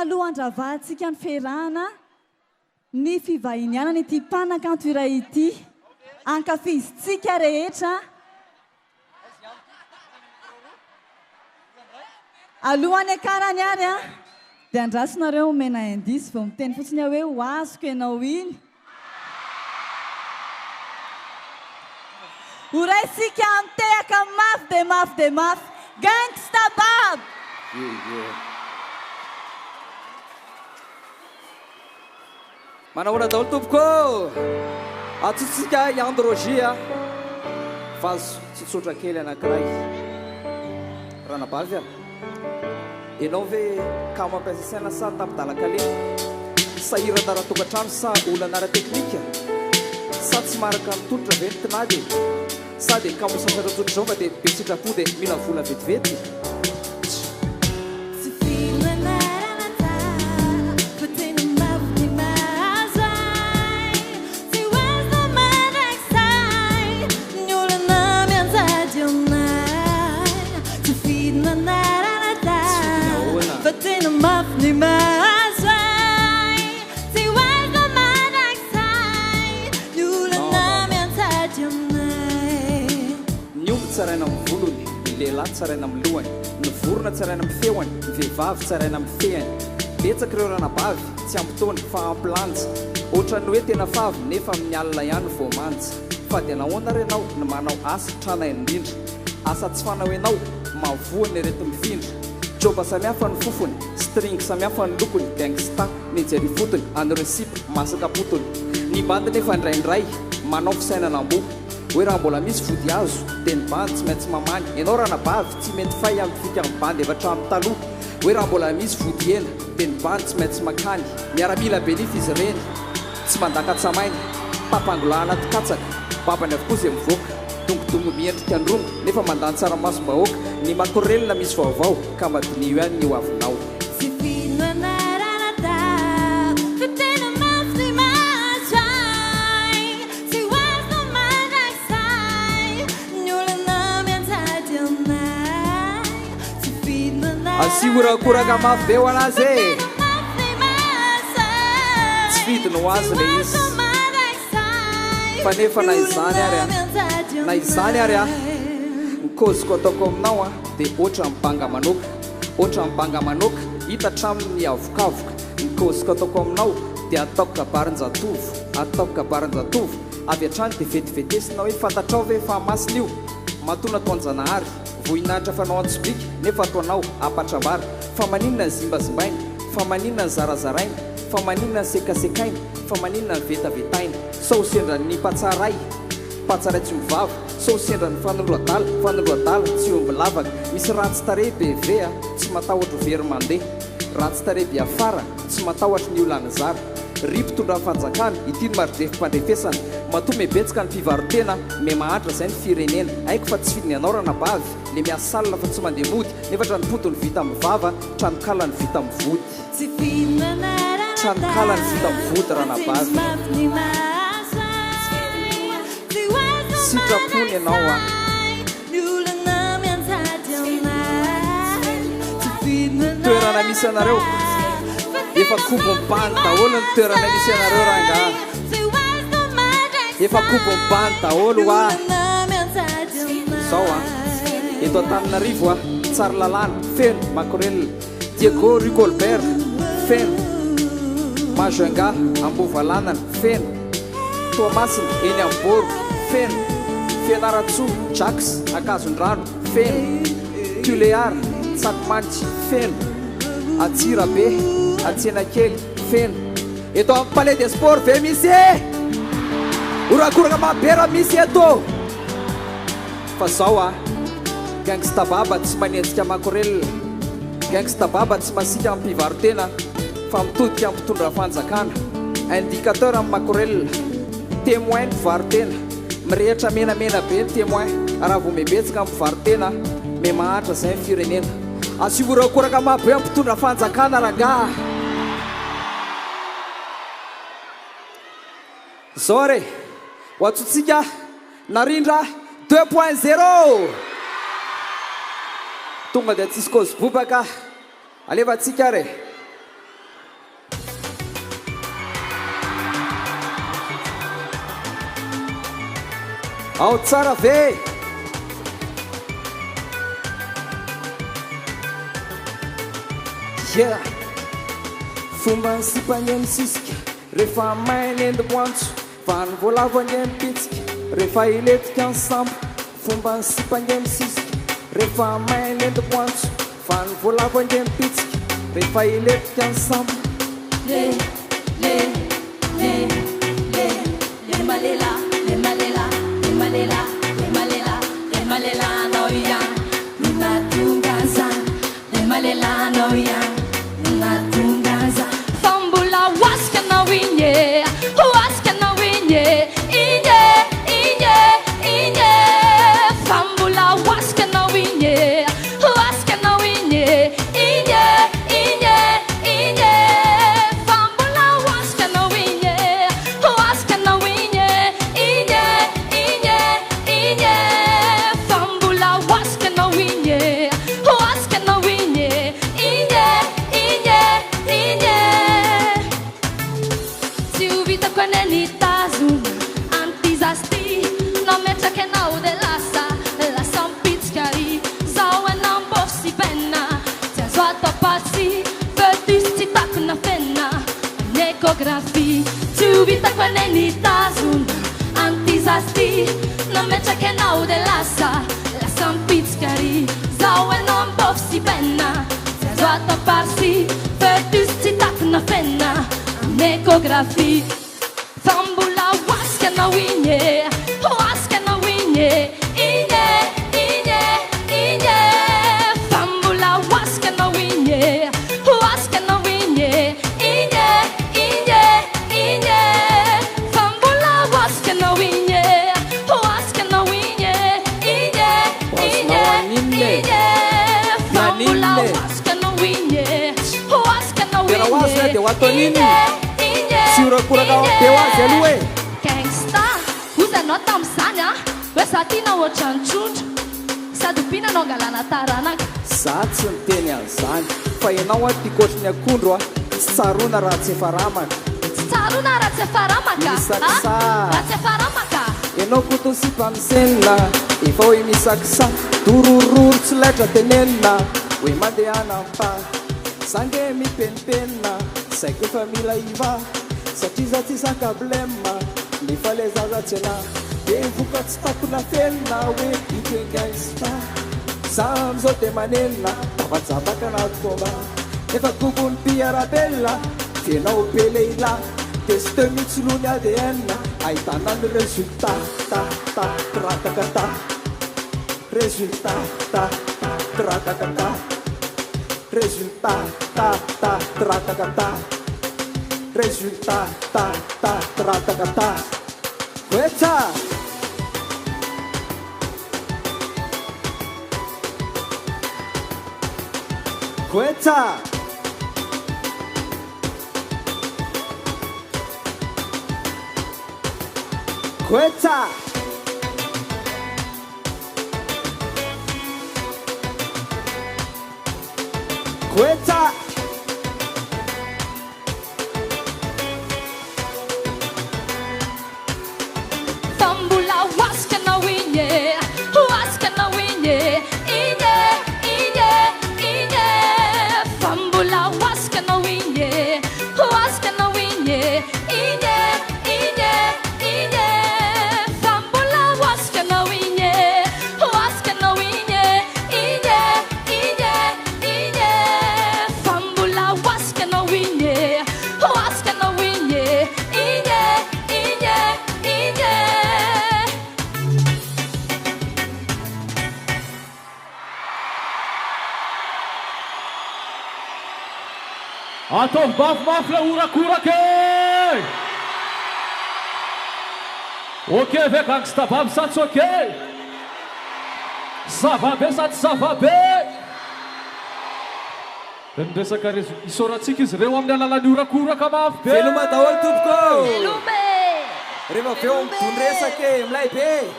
aloha andravahantsika ny ferana ny fivahiniana ity mpanakanto iray ity ankafizitsika rehetra alohany akarany ary a dia andrasinareo mena indisy vao miteny fotsiny hoe ho azoko ianao iny horaisika mitehaka mafy de mafy de mafy Gangstabab Manahoana daholo tompoko atsotsika Androgia vazo tsotsotra kely anankiray Ranabavy ianao ve ka mampiasa saina sa tapidalaka le sahira tara-tokantrano sa olana ara-teknika sa tsy maraka mitolotra ve ny tinady sady ka mosasatra tsotra zao fa dia be sitrafo dia mila vola vetivety tsaraina amin'ny volony, ny lehilahy tsaraina amin'ny lohany, ny vorona tsaraina amin'ny feoany, ny vehivavy tsaraina amin'ny fehany. Betsaka ireo ranabavy tsy ampitony fa ampilanja. Ohatran'ny hoe tena favy nefa amin'ny alina ihany vao manja. Fa dia nahoana renao no manao asa trana indrindra. Asa tsy fanao ianao, mavoany reto mifindra. Joba samihafa ny fofony, string samihafa ny lokony, gangsta ny jery fotony, any recipe masaka potony. Ny bandy nefa indraindray manao fisainana ambo. Hoe raha mbola misy vody azo dia ny bandy tsy maintsy mamany. Ianao ranabavy tsy mety fay amin'ny fika amin'ny bandy efatra amin'ny taloha. Hoe raha mbola misy vody ela dia ny bandy tsy maintsy makany. Miaramila benify izy ireny tsy mandaka-tsamainy. Pampangolahy anaty katsaka babany avokoa izay mivoaka. Dongodongo miendrika androngo nefa mandany tsaramasom-bahoaka. Ny makorelina misy vaovao ka madinio ihany ny ho avinao. Asikorakoraka mafy be ho anazy e tsy vidiny ho azy le izy fa nefa na izany ary a na izany ary a ny koziko ataoko aminao a dia ohatra mibanga manoka ohatra mibanga manoka hita traminy ny avokavoka. Ny koziko ataoko aminao dia ataoko kabarin-jatovo ataoko kabarin-jatovo avy hatrany dia vetivetesina hoe fantatrao ve fa masina io matona taonjanahary voinahitra fanao antsobika nefa ataonao apatram-bary. Fa maninona ny zimbazimbaina, fa maninona ny zarazaraina, fa maninona ny sekasekaina, fa maninona ny vetavetaina. Sao sendra ny mpatsaray patsaray tsy mivava, sao sendra ny fanoloadala tsy omby lavaka. Misy ratsy tareby ve a tsy matahotra very mandeha, ratsy tareby afara tsy matahotra ny olana zara. Ripitondra fanjakana ity ny maridefy mpandrefesana matoa mebetsaka ny fivarotena me mahatra izay ny firenena. Haiko fa tsy fidiny anao ranabavy le miasalina fa tsy mandeha mody nefa trano potony vita amin'ny vava tranokala ny vita amin'ny vody tranokala ny vita amin'ny vody ranabavy sitrapony ianao a toerana misy anareo efa kobo mibany daholo ny toerana misy anareo rangaha efa kobo mibany daholo a zao a eto Antananarivo a tsary lalàna feno makorelina Diego Rue Colbert feno Majunga Ambovalanana feno Toamasina eny Amboro feno Fianaratsoa Jax Akazondrano feno Tulear Tsakomanitsy feno Atsirabe Atsenakely feno. Eto amin'ny Palais des Sports ve misy e orakoraka mabera misy eto fa zao a Gangstabab tsy manenjika makorelina Gangstabab tsy masika amin'ny mpivarotena fa mitodika amin'ny mpitondra fanjakana indicateur amin'ny makorelina témoin mpivarotena mirehitra menamena be ny témoin raha vao mebetsaka amin'ny mpivarotena me mahatra izay ny firenena. Asikorakoraka mabe amin'ny mpitondra fanjakana rangaha zao re ho atsotsika narindra 2.0 tonga dia tsisy kozy bobaka alevantsika re ao tsara ve yeah fomba sipagneny sisika rehefa mainy endomoantso fa ny voalavo angeny pitsika rehefa iletika ny sambo fomba sipagneny sisika rehefa mainy endomoantso fa ny voalavo angeny pitsika rehefa iletika ny sambo Subita quando nitazun antizasti non me c'è che nau dell'assa la sampizcari zaue non bofsi penna se zuata parsi per tusti tak na fenna nekografi fambula waska na winye inye fambula waska na winye de watonini sura kura ka dewa zelue gangsta usa nota msanya wesatina wo chanchut sadupina no galana tarana satsi nteny an'izany fa ianao tikotry akondro tsarona raha tsy faramaka ianao kotosipa misenina efa hoe misakisa dorororo tsy laitra tenenina hoe mandehana mpa sange mipenipenina saiko efa mila iva satria za tsy sakablema nefa le zaza tsy ana de voka tsy takona felina hoe ikengangsta za am'izao de manenina tavajabaka anatomba efa gogony piarabelona fianao be leila de sy te mitsolony ADN ahitana ny resultat ratakata resultat ratakata resultat ratakata resultat ratakata quetta quetta quetta quetta tambula waska na winye fambula waska na winye fambula waska na winye fambula waska na winye Atov baf mafla ura ke. Okej, ve Gangstabab sats okej. Ça va be. Ndresaka isoratsika izy reo amin'ny alalan'ny urakoraka mafy be. Veloma daholo tompoko. Velome. Rehefa veo midondresaka e milay be.